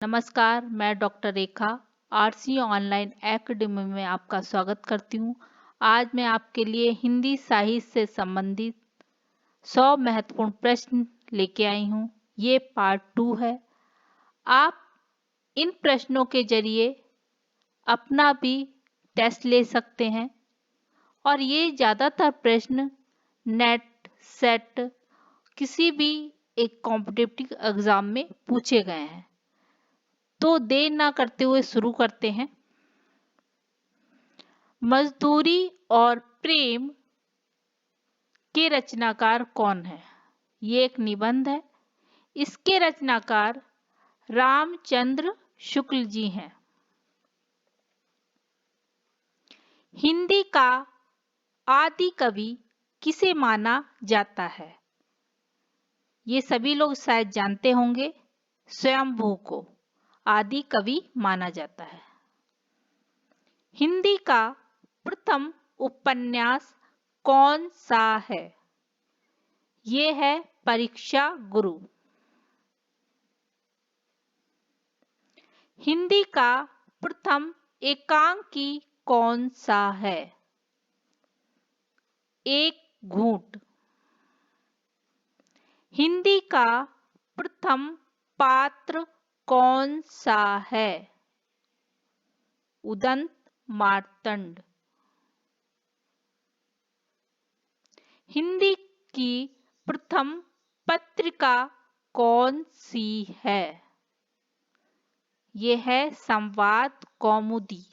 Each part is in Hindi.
नमस्कार, मैं डॉक्टर रेखा आरसी ऑनलाइन एकेडमी में आपका स्वागत करती हूँ। आज मैं आपके लिए हिंदी साहित्य से संबंधित 100 महत्वपूर्ण प्रश्न लेके आई हूँ। ये पार्ट 2 है। आप इन प्रश्नों के जरिए अपना भी टेस्ट ले सकते हैं और ये ज़्यादातर प्रश्न नेट, सेट किसी भी एक कॉम्पिटिटिव एग्जाम में पूछे गए हैं। तो देर ना करते हुए शुरू करते हैं। मजदूरी और प्रेम के रचनाकार कौन है? ये एक निबंध है। इसके रचनाकार रामचंद्र शुक्ल जी हैं। हिंदी का आदि कवि किसे माना जाता है? ये सभी लोग शायद जानते होंगे, स्वयंभू को आदि कवि माना जाता है। हिंदी का प्रथम उपन्यास कौन सा है? ये है परीक्षा गुरु। हिंदी का प्रथम एकांकी कौन सा है? एक घूंट। हिंदी का प्रथम पात्र कौन सा है? उदंत मार्तंड। हिंदी की प्रथम पत्रिका कौन सी है? यह है संवाद कौमुदी।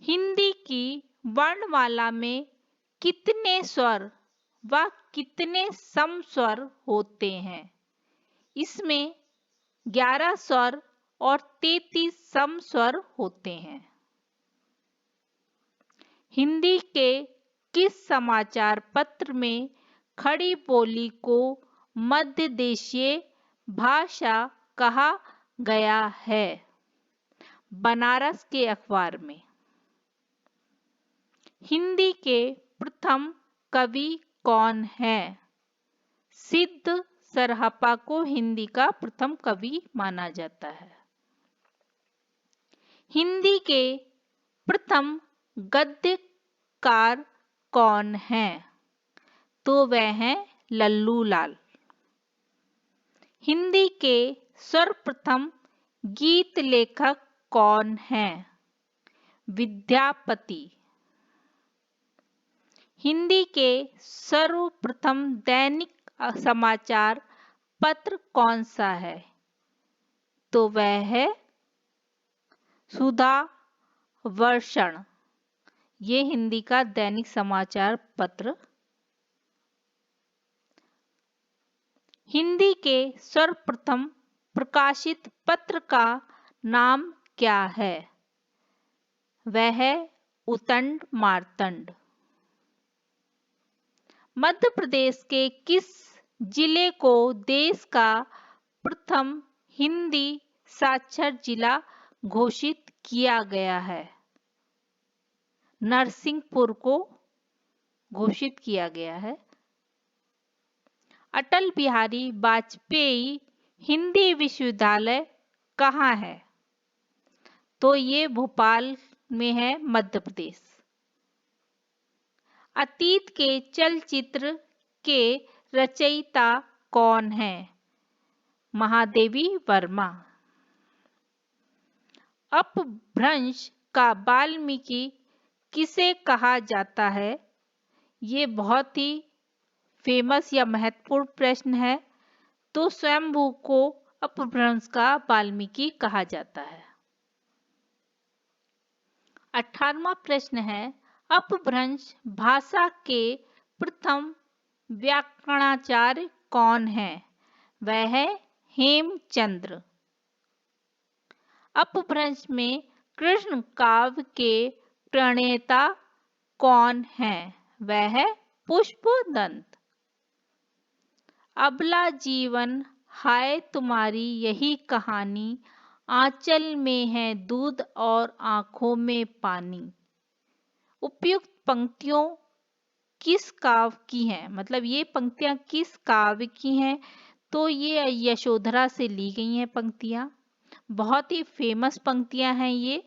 हिंदी की वर्णमाला में कितने स्वर व कितने समस्वर होते हैं? इसमें 11 स्वर और 33 समस्वर होते हैं। हिंदी के किस समाचार पत्र में खड़ी बोली को मध्य देशीय भाषा कहा गया है? बनारस के अखबार में। हिंदी के प्रथम कवि कौन है? सिद्ध सरहपा को हिंदी का प्रथम कवि माना जाता है। हिंदी के प्रथम गद्यकार कौन है? तो वह हैं लल्लू लाल। हिंदी के सर्वप्रथम गीत लेखक कौन हैं? विद्यापति। हिंदी के सर्वप्रथम दैनिक समाचार पत्र कौन सा है? तो वह है सुधा वर्षण। ये हिंदी का दैनिक समाचार पत्र। हिंदी के सर्वप्रथम प्रकाशित पत्र का नाम क्या है? वह है उदंत मार्तंड। मध्य प्रदेश के किस जिले को देश का प्रथम हिंदी साक्षर जिला घोषित किया गया है? नरसिंहपुर को घोषित किया गया है। अटल बिहारी वाजपेयी हिंदी विश्वविद्यालय कहाँ है? तो ये भोपाल में है, मध्य प्रदेश। अतीत के चलचित्र के रचयिता कौन है? महादेवी वर्मा। अपभ्रंश का वाल्मीकि किसे कहा जाता है? ये बहुत ही फेमस या महत्वपूर्ण प्रश्न है। तो स्वयंभू को अपभ्रंश का वाल्मीकि कहा जाता है। 18वां प्रश्न है, अपभ्रंश भाषा के प्रथम व्याकरणाचार्य कौन है? वह है हेमचंद्र। अपभ्रंश में कृष्ण काव्य के प्रणेता कौन है? वह है पुष्पदंत। अबला जीवन हाय तुम्हारी यही कहानी, आंचल में है दूध और आंखों में पानी। उपयुक्त पंक्तियों किस काव्य की हैं? मतलब ये पंक्तियां किस काव्य की हैं? तो ये यशोधरा से ली गई हैं पंक्तियां, बहुत ही फेमस पंक्तियां हैं ये।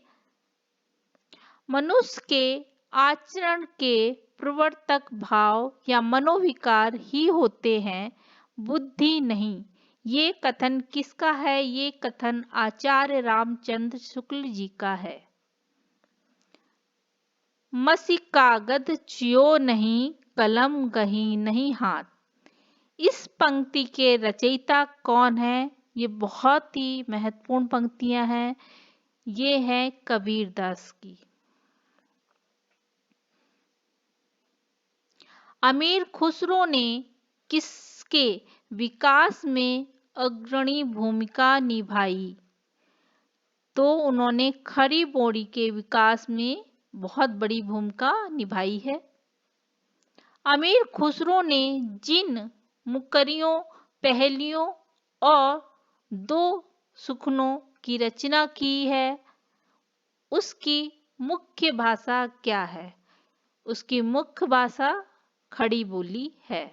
मनुष्य के आचरण के प्रवर्तक भाव या मनोविकार ही होते हैं, बुद्धि नहीं। ये कथन किसका है? ये कथन आचार्य रामचंद्र शुक्ल जी का है। मसी कागद चियो नहीं, कलम गही नहीं हाथ। इस पंक्ति के रचयिता कौन है? ये बहुत ही महत्वपूर्ण पंक्तियां हैं। ये है कबीरदास की। अमीर खुसरो ने किसके विकास में अग्रणी भूमिका निभाई? तो उन्होंने खरी बोड़ी के विकास में बहुत बड़ी भूमिका निभाई है। अमीर खुसरो ने जिन मुकरियों, पहेलियों और दो सुखनों की रचना की है, उसकी मुख्य भाषा क्या है? उसकी मुख्य भाषा खड़ी बोली है।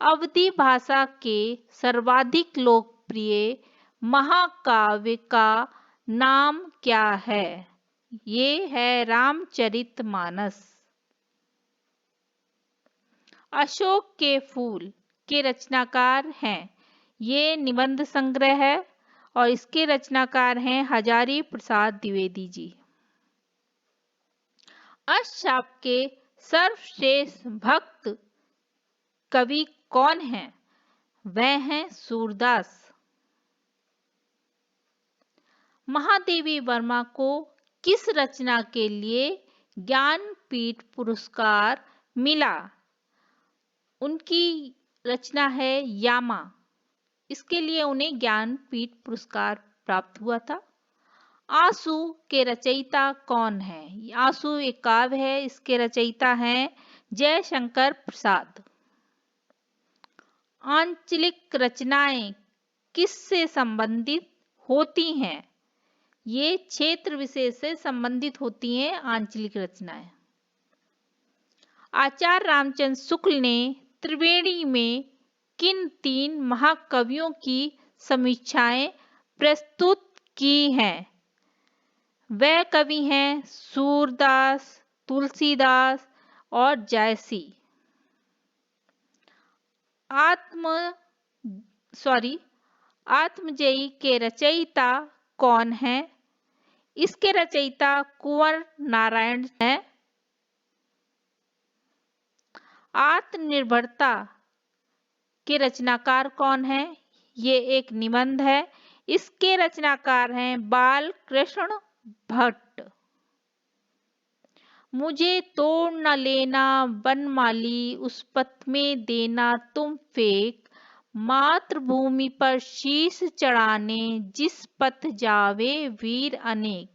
अवधी भाषा के सर्वाधिक लोकप्रिय महाकाव्य का नाम क्या है? ये है रामचरितमानस। अशोक के फूल के रचनाकार हैं। ये निबंध संग्रह है और इसके रचनाकार हैं हजारी प्रसाद द्विवेदी जी। अष्टचाप के सर्वश्रेष्ठ भक्त कवि कौन हैं? वह हैं सूरदास। महादेवी वर्मा को किस रचना के लिए ज्ञानपीठ पुरस्कार मिला? उनकी रचना है यामा। इसके लिए उन्हें ज्ञानपीठ पुरस्कार प्राप्त हुआ था। आंसू के रचयिता कौन है? आंसू एक काव्य है, इसके रचयिता हैं जयशंकर प्रसाद। आंचलिक रचनाएं किससे संबंधित होती हैं? ये क्षेत्र विशेष से संबंधित होती हैं आंचलिक रचनाएं। आचार्य रामचंद्र शुक्ल ने त्रिवेणी में किन तीन महाकवियों की समीक्षाएं प्रस्तुत की हैं? वह कवि हैं सूरदास, तुलसीदास और जायसी। आत्मजयी के रचयिता कौन है? इसके रचयिता कुंवर नारायण हैं। आत्मनिर्भरता के रचनाकार कौन है? ये एक निबंध है। इसके रचनाकार हैं बाल कृष्ण भट्ट। मुझे तोड़ न लेना बनमाली, उस पथ में देना तुम फेंक, मातृभूमि पर शीश चढ़ाने जिस पथ जावे वीर अनेक।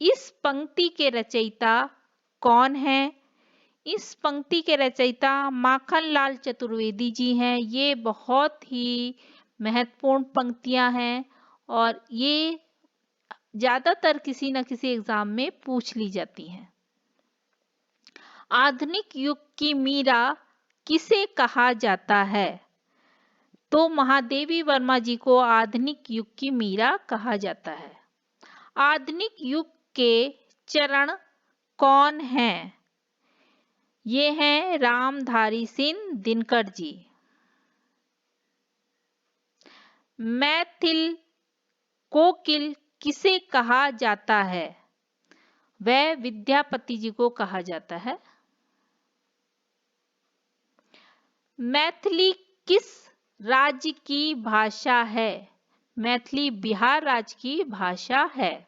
इस पंक्ति के रचयिता कौन है? इस पंक्ति के रचयिता माखनलाल चतुर्वेदी जी हैं। ये बहुत ही महत्वपूर्ण पंक्तियां हैं और ये ज्यादातर किसी न किसी एग्जाम में पूछ ली जाती हैं। आधुनिक युग की मीरा किसे कहा जाता है? तो महादेवी वर्मा जी को आधुनिक युग की मीरा कहा जाता है। आधुनिक युग के चरण कौन हैं? ये हैं रामधारी सिंह दिनकर जी। मैथिल कोकिल किसे कहा जाता है? वह विद्यापति जी को कहा जाता है। मैथिली किस राज्य की भाषा है? मैथिली बिहार राज्य की भाषा है।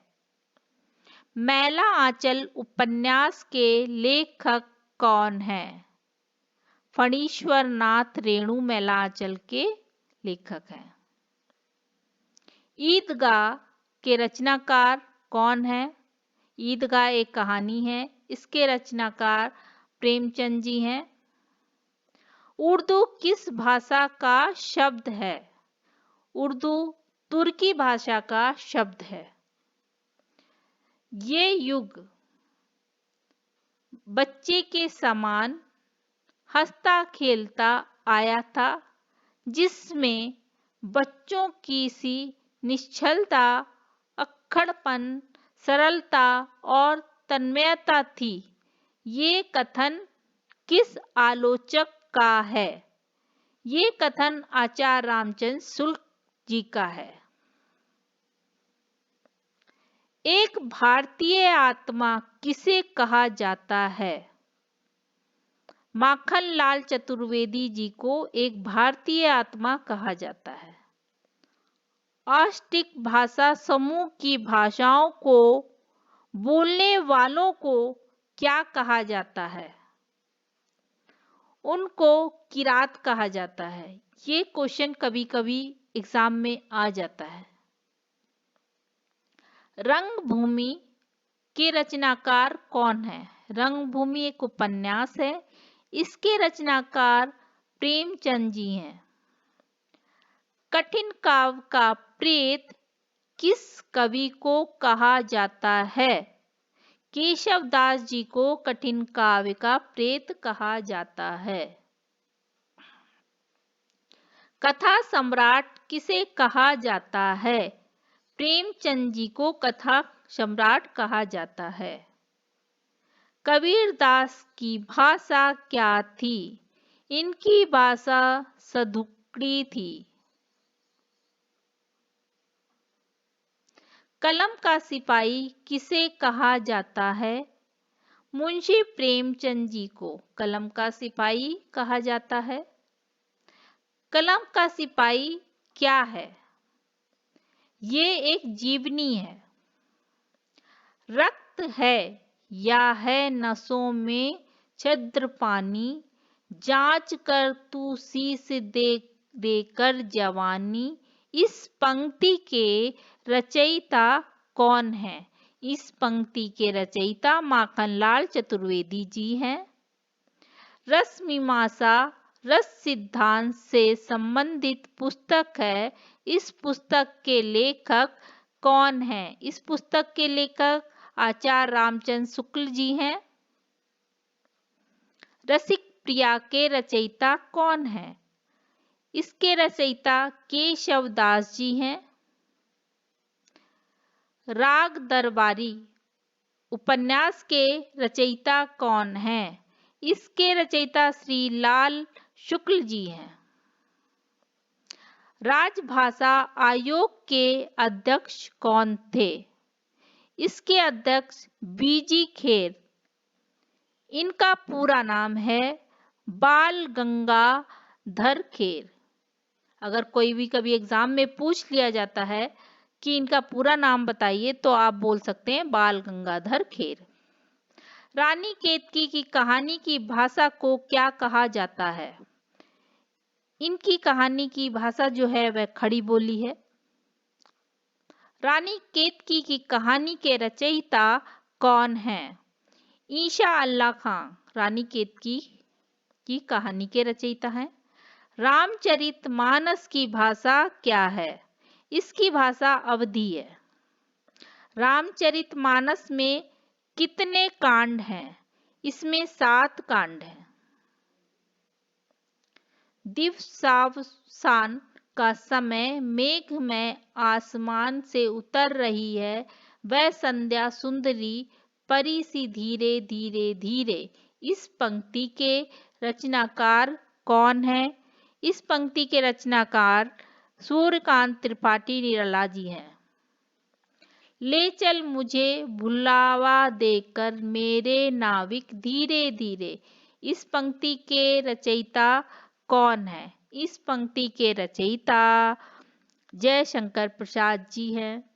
मैला आंचल उपन्यास के लेखक कौन हैं? फणीश्वर नाथ रेणु मैला आंचल के लेखक हैं। ईदगाह के रचनाकार कौन है? ईदगाह एक कहानी है, इसके रचनाकार प्रेमचंद जी हैं। उर्दू किस भाषा का शब्द है? उर्दू तुर्की भाषा का शब्द है। ये युग बच्चे के समान हंसता खेलता आया था, जिसमें बच्चों की सी निश्चलता, अक्खड़पन, सरलता और तन्मयता थी। ये कथन किस आलोचक का है? ये कथन आचार्य रामचंद्र शुक्ल जी का है। एक भारतीय आत्मा किसे कहा जाता है? माखनलाल चतुर्वेदी जी को एक भारतीय आत्मा कहा जाता है। ऑस्टिक भाषा समूह की भाषाओं को बोलने वालों को क्या कहा जाता है? उनको किरात कहा जाता है। ये क्वेश्चन कभी-कभी एग्जाम में आ जाता है। रंगभूमि के रचनाकार कौन है? रंगभूमि एक उपन्यास है। इसके रचनाकार प्रेमचंद जी हैं। कठिन काव्य का प्रेत किस कवि को कहा जाता है? केशवदास जी को कठिन काव्य का प्रेत कहा जाता है। कथा सम्राट किसे कहा जाता है? प्रेमचंद जी को कथा सम्राट कहा जाता है। कबीरदास की भाषा क्या थी? इनकी भाषा सधुकड़ी थी। कलम का सिपाही किसे कहा जाता है? मुंशी प्रेमचंद जी को कलम का सिपाही कहा जाता है। कलम का सिपाही क्या है? ये एक जीवनी है। रक्त है या है नसों में छिद्र पानी, जांच कर तू शीश दे देकर जवानी। इस पंक्ति के रचयिता कौन है? इस पंक्ति के रचयिता माखनलाल चतुर्वेदी जी हैं। रस मीमांसा रस सिद्धांत से संबंधित पुस्तक है। इस पुस्तक के लेखक कौन हैं? इस पुस्तक के लेखक आचार्य रामचंद्र शुक्ल जी हैं। रसिक प्रिया के रचयिता कौन हैं? इसके रचयिता केशवदास जी हैं। राग दरबारी उपन्यास के रचयिता कौन हैं? इसके रचयिता श्री लाल शुक्ल जी हैं। राजभाषा आयोग के अध्यक्ष कौन थे? इसके अध्यक्ष बीजी खेर। इनका पूरा नाम है बाल गंगाधर खेर। अगर कोई भी कभी एग्जाम में पूछ लिया जाता है कि इनका पूरा नाम बताइए तो आप बोल सकते हैं बाल गंगाधर खेर। रानी केतकी की कहानी की भाषा को क्या कहा जाता है? इनकी कहानी की भाषा जो है वह खड़ी बोली है। रानी केतकी की कहानी के रचयिता कौन हैं? ईशा अल्लाह खां रानी केतकी की कहानी के रचयिता हैं। रामचरितमानस की भाषा क्या है? इसकी भाषा अवधी है। रामचरितमानस में कितने कांड हैं? इसमें 7 कांड हैं। दिवसावसान का समय मेघमय आसमान से उतर रही है, वह संध्या सुंदरी परी सी धीरे धीरे धीरे। इस पंक्ति के रचनाकार कौन है? इस पंक्ति के रचनाकार सूर्यकांत त्रिपाठी निराला जी हैं। ले चल मुझे भुलावा देकर मेरे नाविक धीरे धीरे। इस पंक्ति के रचयिता कौन है? इस पंक्ति के रचयिता जयशंकर प्रसाद जी हैं।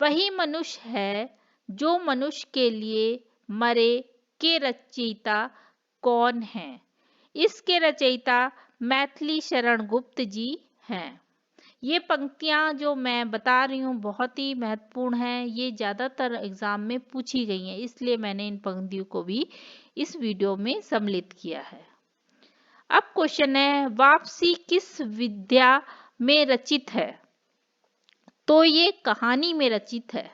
वही मनुष्य है जो मनुष्य के लिए मरे के रचयिता कौन है? इसके रचयिता मैथिली शरण गुप्त जी हैं। ये पंक्तियां जो मैं बता रही हूँ बहुत ही महत्वपूर्ण हैं। ये ज़्यादातर एग्जाम में पूछी गई हैं, इसलिए मैंने इन पंक्तियों को भी इस वीडियो में सम्मिलित किया है। अब क्वेश्चन है, वापसी किस विद्या में रचित है? तो ये कहानी में रचित है।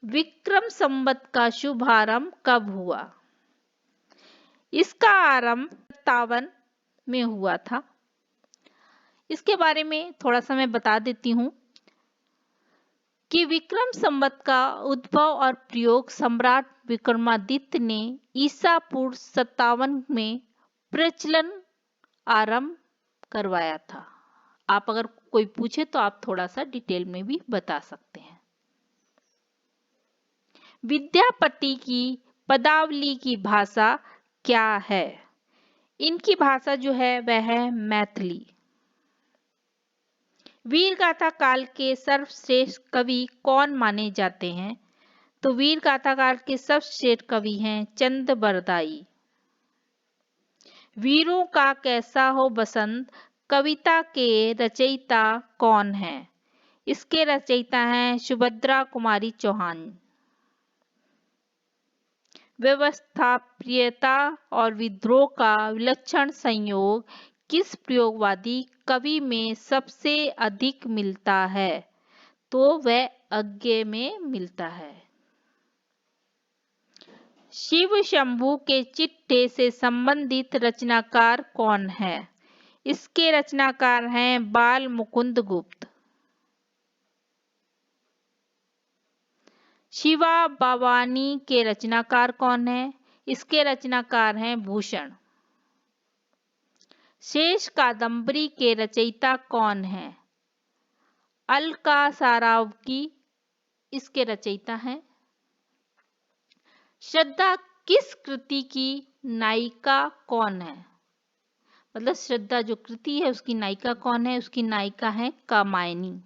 विक्रम संवत का शुभारंभ कब हुआ? इसका आरंभ 57 में हुआ था। इसके बारे में थोड़ा सा मैं बता देती हूँ कि विक्रम संवत का उद्भव और प्रयोग सम्राट विक्रमादित्य ने ईसा पूर्व 57 में प्रचलन आरंभ करवाया था। आप अगर कोई पूछे तो आप थोड़ा सा डिटेल में भी बता सकते हैं। विद्यापति की पदावली की भाषा क्या है? इनकी भाषा जो है वह है मैथिली। वीर गाथा काल के सर्वश्रेष्ठ कवि कौन माने जाते हैं? तो वीर गाथा काल के सर्वश्रेष्ठ कवि हैं चंद बरदाई। वीरों का कैसा हो बसंत कविता के रचयिता कौन है? इसके रचयिता हैं सुभद्रा कुमारी चौहान। व्यवस्थाप्रियता और विद्रोह का विलक्षण संयोग किस प्रयोगवादी कवि में सबसे अधिक मिलता है? तो वह अज्ञे में मिलता है। शिव शंभू के चिट्ठे से संबंधित रचनाकार कौन है? इसके रचनाकार हैं बाल मुकुंद गुप्त। शिवा भवानी के रचनाकार कौन है? इसके रचनाकार हैं भूषण। शेष कादंबरी के रचयिता कौन है? अलका सारावकी इसके रचयिता हैं। श्रद्धा किस कृति की नायिका कौन है? मतलब श्रद्धा जो कृति है उसकी नायिका कौन है? उसकी नायिका है कामायनी।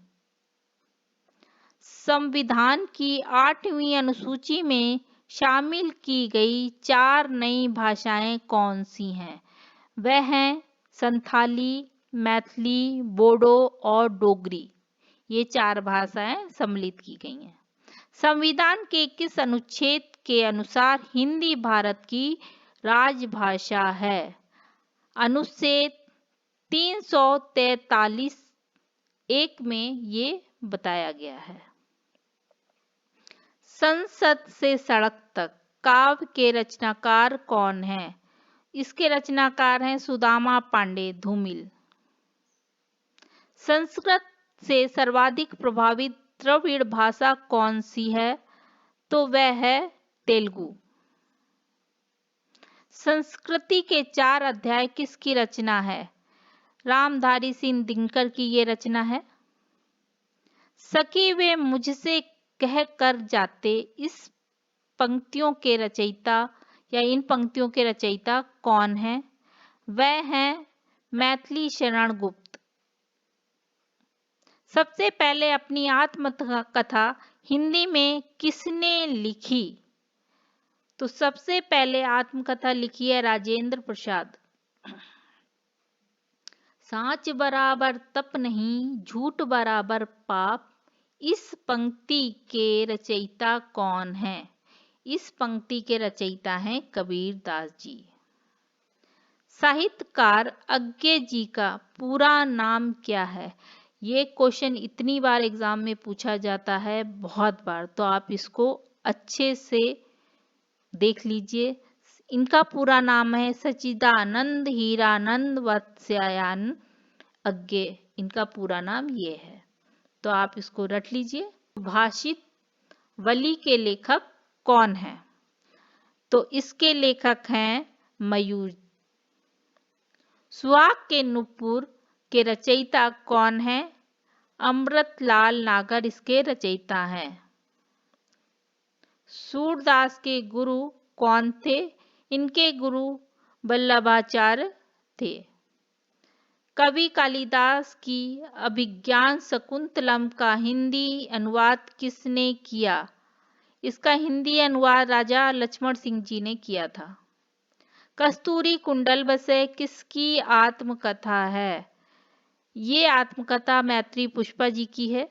संविधान की 8वीं अनुसूची में शामिल की गई 4 नई भाषाएं कौन सी हैं? वह हैं संथाली, मैथिली, बोडो और डोगरी। ये 4 भाषाएं सम्मिलित की गई हैं। संविधान के किस अनुच्छेद के अनुसार हिंदी भारत की राजभाषा है? अनुच्छेद 343(1) में ये बताया गया है। संसद से सड़क तक काव्य के रचनाकार कौन है? इसके रचनाकार हैं सुदामा पांडे धूमिल। संस्कृत से सर्वाधिक प्रभावित द्रविड़ भाषा कौन सी है? तो वह है तेलुगु। संस्कृति के 4 अध्याय किसकी रचना है? रामधारी सिंह दिनकर की ये रचना है। सखी वे मुझसे कह कर जाते इस पंक्तियों के रचयिता या इन पंक्तियों के रचयिता कौन है? वह हैं मैथिली शरण गुप्त। सबसे पहले अपनी आत्मकथा हिंदी में किसने लिखी? तो सबसे पहले आत्मकथा लिखी है राजेंद्र प्रसाद। साच बराबर तप नहीं, झूठ बराबर पाप, इस पंक्ति के रचयिता कौन है? इस पंक्ति के रचयिता हैं कबीर दास जी। साहित्यकार अज्ञे जी का पूरा नाम क्या है? ये क्वेश्चन इतनी बार एग्जाम में पूछा जाता है, बहुत बार, तो आप इसको अच्छे से देख लीजिए। इनका पूरा नाम है सच्चिदानंद हीरानंद वत्स्यायन अज्ञे। इनका पूरा नाम ये है, तो आप इसको रट लीजिए। भाषित वली के लेखक कौन है? तो इसके लेखक हैं मयूर। सुहाग के नुपुर के रचयिता कौन है? अमृतलाल नागर इसके रचयिता हैं। सूरदास के गुरु कौन थे? इनके गुरु वल्लभाचार्य थे। कवि कालिदास की अभिज्ञान शकुंतलम का हिंदी अनुवाद किसने किया? इसका हिंदी अनुवाद राजा लक्ष्मण सिंह जी ने किया था। कस्तूरी कुंडल बसे किसकी आत्मकथा है? ये आत्मकथा मैत्री पुष्पा जी की है।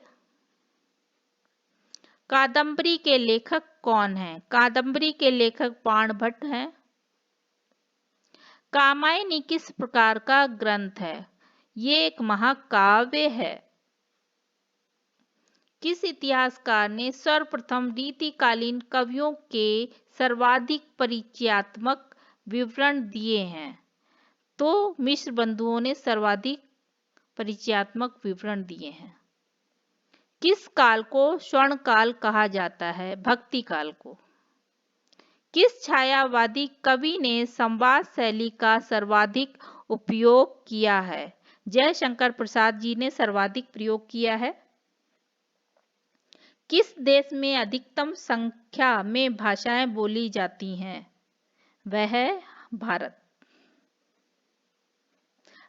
कादंबरी के लेखक कौन है? कादंबरी के लेखक बाणभट्ट हैं। कामायनी किस प्रकार का ग्रंथ है? ये एक महाकाव्य है। किस इतिहासकार ने सर्वप्रथम रीतिकालीन कवियों के सर्वाधिक परिचयात्मक विवरण दिए हैं? तो मिश्र बंधुओं ने सर्वाधिक परिचयात्मक विवरण दिए हैं। किस काल को स्वर्ण काल कहा जाता है? भक्ति काल को। किस छायावादी कवि ने संवाद शैली का सर्वाधिक उपयोग किया है? जयशंकर प्रसाद जी ने सर्वाधिक प्रयोग किया है। किस देश में अधिकतम संख्या में भाषाएं बोली जाती हैं? वह है भारत।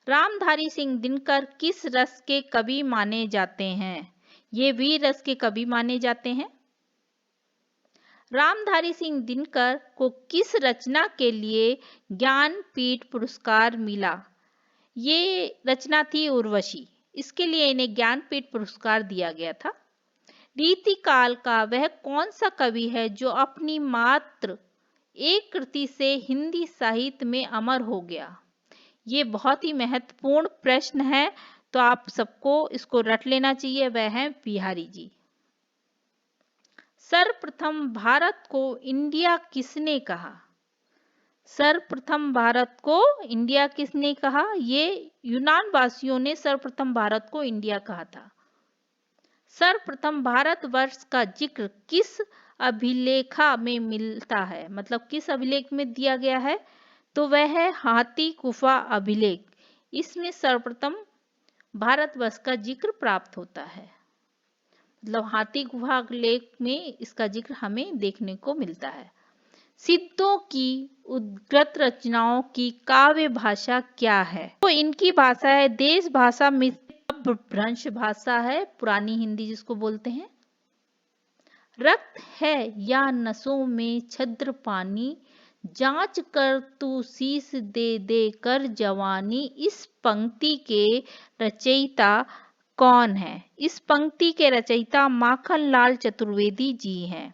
रामधारी सिंह दिनकर किस रस के कवि माने जाते हैं? ये वीर रस के कवि माने जाते हैं। रामधारी सिंह दिनकर को किस रचना के लिए ज्ञानपीठ पुरस्कार मिला? ये रचना थी उर्वशी। इसके लिए इन्हें ज्ञानपीठ पुरस्कार दिया गया था। रीतिकाल का वह कौन सा कवि है जो अपनी मात्र एक कृति से हिंदी साहित्य में अमर हो गया? ये बहुत ही महत्वपूर्ण प्रश्न है, तो आप सबको इसको रट लेना चाहिए। वह है बिहारी जी। सर्वप्रथम भारत को इंडिया किसने कहा? सर्वप्रथम भारत को इंडिया किसने कहा? ये यूनान वासियों ने सर्वप्रथम भारत को इंडिया कहा था। सर्वप्रथम भारतवर्ष का जिक्र किस अभिलेखा में मिलता है? मतलब किस अभिलेख में दिया गया है? तो वह है हाथी गुफा अभिलेख। इसमें सर्वप्रथम भारतवर्ष का जिक्र प्राप्त होता है। मतलब हाथी गुफा अभिलेख में इसका जिक्र हमें देखने को मिलता है। सिद्धों की उद्गत रचनाओं की काव्य भाषा क्या है? तो इनकी भाषा है देश भाषा में भ्रंश भाषा है, पुरानी हिंदी जिसको बोलते हैं। रक्त है या नसों में छद्र पानी, जांच कर तू शीश दे दे कर जवानी। इस पंक्ति के रचयिता कौन है? इस पंक्ति के रचयिता माखनलाल चतुर्वेदी जी हैं।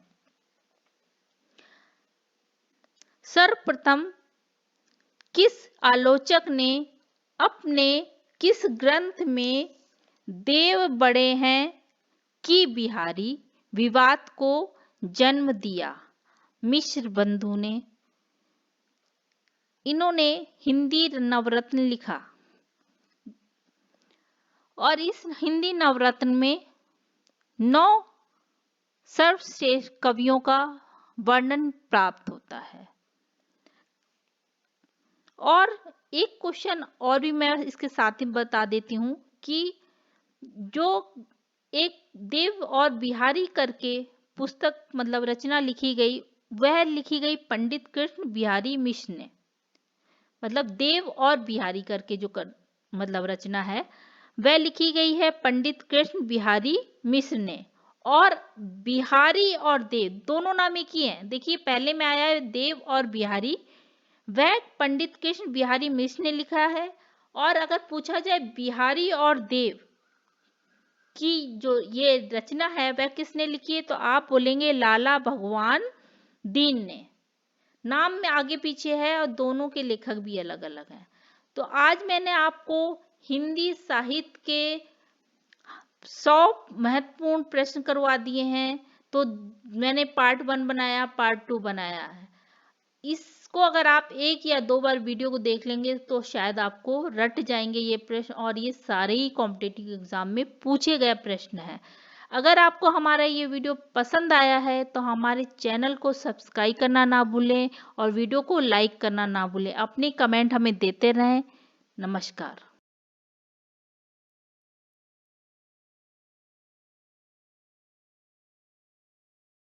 सर्वप्रथम किस आलोचक ने अपने किस ग्रंथ में देव बड़े हैं कि बिहारी विवाद को जन्म दिया? मिश्र बंधु ने। इन्होंने हिंदी नवरत्न लिखा और इस हिंदी नवरत्न में 9 सर्वश्रेष्ठ कवियों का वर्णन प्राप्त होता है। और एक क्वेश्चन और भी मैं इसके साथ ही बता देती हूँ कि जो एक देव और बिहारी करके पुस्तक मतलब रचना लिखी गई, वह लिखी गई पंडित कृष्ण बिहारी मिश्र ने। मतलब देव और बिहारी करके जो मतलब रचना है वह लिखी गई है पंडित कृष्ण बिहारी मिश्र ने। और बिहारी और देव दोनों नाम एक ही हैं। देखिए पहले में आया है देव और बिहारी, वह पंडित कृष्ण बिहारी मिश्र ने लिखा है। और अगर पूछा जाए बिहारी और देव की जो ये रचना है वह किसने लिखी है, तो आप बोलेंगे लाला भगवान दीन ने। नाम में आगे पीछे है और दोनों के लेखक भी अलग अलग हैं। तो आज मैंने आपको हिंदी साहित्य के 100 महत्वपूर्ण प्रश्न करवा दिए हैं। तो मैंने पार्ट 1 बनाया, पार्ट 2 बनाया है। इसको अगर आप एक या 2 बार वीडियो को देख लेंगे तो शायद आपको रट जाएंगे ये प्रश्न, और ये सारे ही कॉम्पिटिटिव एग्जाम में पूछे गए प्रश्न हैं। अगर आपको हमारा ये वीडियो पसंद आया है तो हमारे चैनल को सब्सक्राइब करना ना भूलें और वीडियो को लाइक करना ना भूलें। अपने कमेंट हमें देते रहें। नमस्कार।